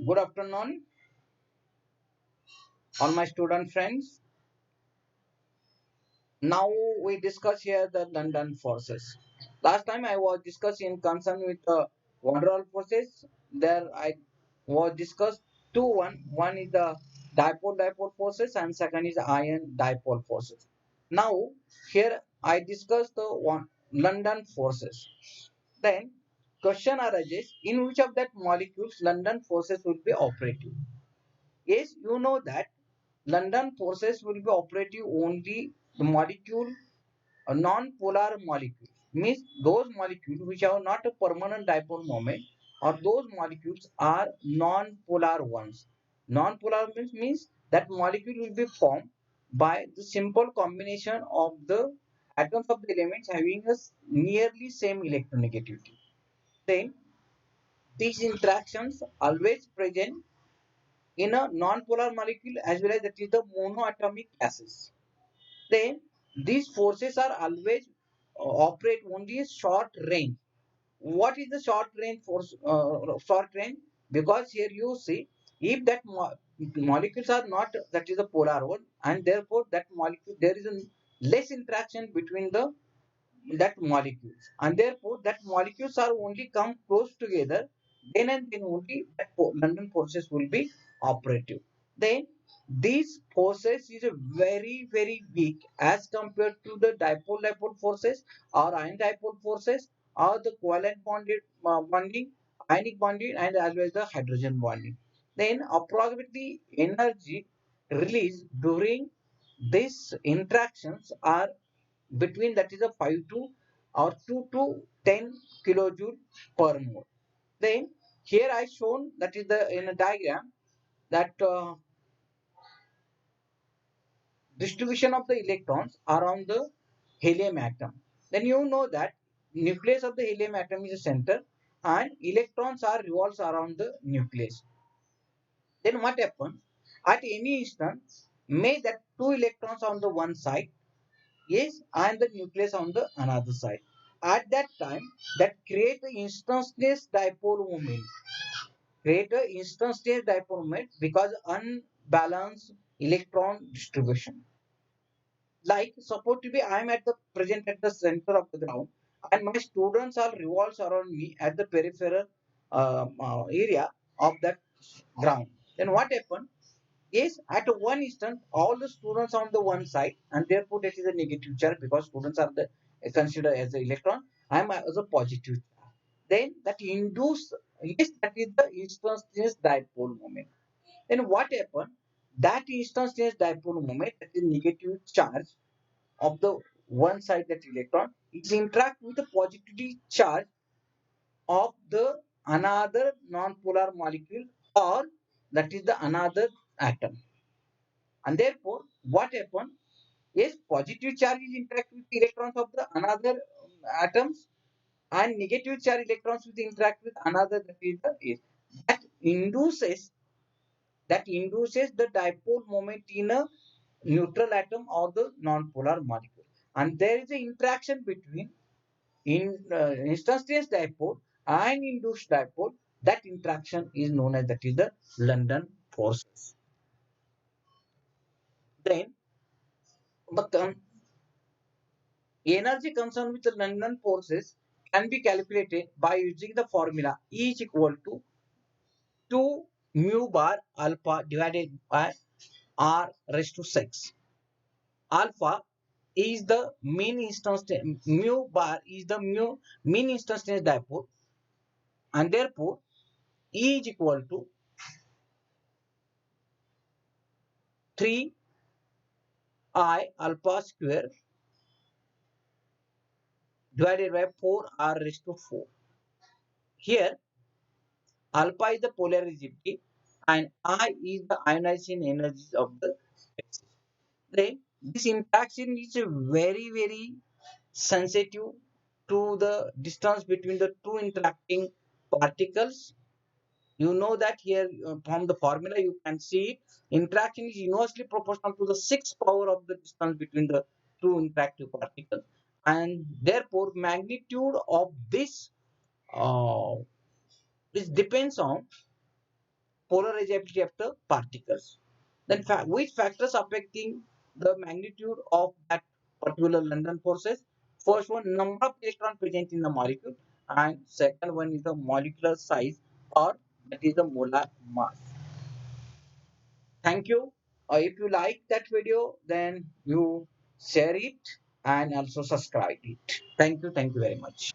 Good afternoon, all my student friends. Now we discuss here the London forces. Last time I was discussing concern with the van der Waals forces. There I was discussed two one. One is the dipole forces and second is iron dipole forces. Now here I discuss the one London forces. Then question arises in which of that molecules London forces will be operative. Yes, you know that London forces will be operative only the molecule, a non-polar molecule. Means those molecules which have not a permanent dipole moment or those molecules are non-polar ones. Non-polar means that molecule will be formed by the simple combination of the atoms of the elements having a nearly same electronegativity. Then these interactions always present in a non-polar molecule as well as that is the monoatomic gases. Then these forces are always operate only a short range. What is the short range force? Short range because here you see if that molecules are not that is a polar one and therefore that molecule there is a less interaction between the that molecules and therefore that molecules are only come close together then and then only that London forces will be operative. Then these forces is a very weak as compared to the dipole forces or ion dipole forces or the covalent bonding, ionic bonding and as well as the hydrogen bonding. Then approximately energy released during these interactions are between that is a 5 to or 2 to 10 kilojoule per mole. Then here I shown that is the in a diagram that distribution of the electrons around the helium atom. Then you know that nucleus of the helium atom is a center and electrons are revolves around the nucleus. Then what happens at any instant may that two electrons on the one side is and the nucleus on the another side. At that time, that create the instantaneous dipole moment. Create a instantaneous dipole moment because unbalanced electron distribution. Like suppose to be I am at the present at the center of the ground and my students are revolves around me at the peripheral area of that ground. Then what happened? Yes, at one instant, all the students on the one side, and therefore that is a negative charge because students are the considered as the electron. I am as a positive charge. Then that induce yes, that is the instantaneous dipole moment. Then what happened? That instantaneous dipole moment, that is negative charge of the one side that electron, is interact with the positivity charge of the another non-polar molecule or that is the another atom. And therefore, what happens is positive charge is interact with electrons of the another atoms and negative charge electrons will interact with another that is the is. That induces that induces the dipole moment in a neutral atom or the non-polar molecule. And there is an interaction between instantaneous dipole and induced dipole. That interaction is known as that is the London forces. Then, but energy concerned with the London forces can be calculated by using the formula E is equal to 2 mu bar alpha divided by R raised to 6. Alpha is the mean instantaneous, mu bar is the mean instantaneous dipole and therefore E is equal to 3 I alpha square divided by 4 R raised to 4. Here alpha is the polarity and I is the ionizing energies of the species. Then this interaction is very sensitive to the distance between the two interacting particles. You know that here from the formula you can see interaction is inversely proportional to the sixth power of the distance between the two interactive particles, and therefore magnitude of this uh, this depends on polarizability of the particles. Then which factors affecting the magnitude of that particular London forces? First one, number of electrons present in the molecule, and second one is the molecular size, or that is the molar mass. Thank you. If you like that video, then you share it and also subscribe it. Thank you. Thank you very much.